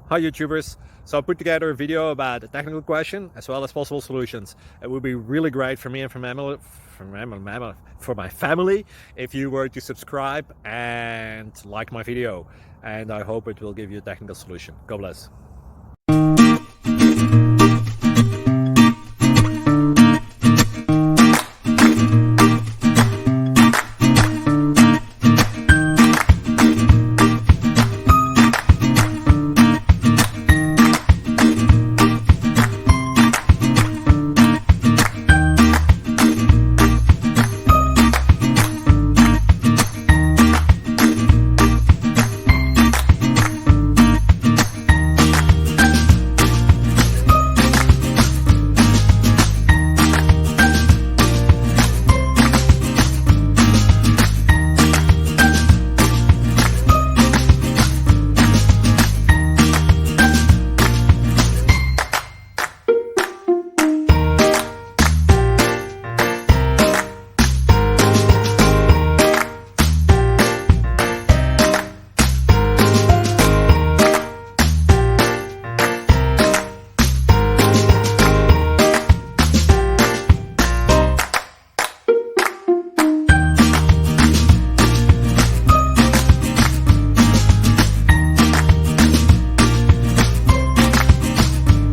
Hi YouTubers. So I put together a video about a technical question as well as possible solutions. It would be really great for me and for my family if you were to subscribe and like my video, and I hope it will give you a technical solution. God bless.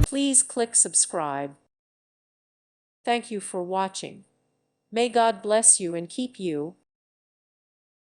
Please click subscribe. Thank you for watching. May God bless you and keep you.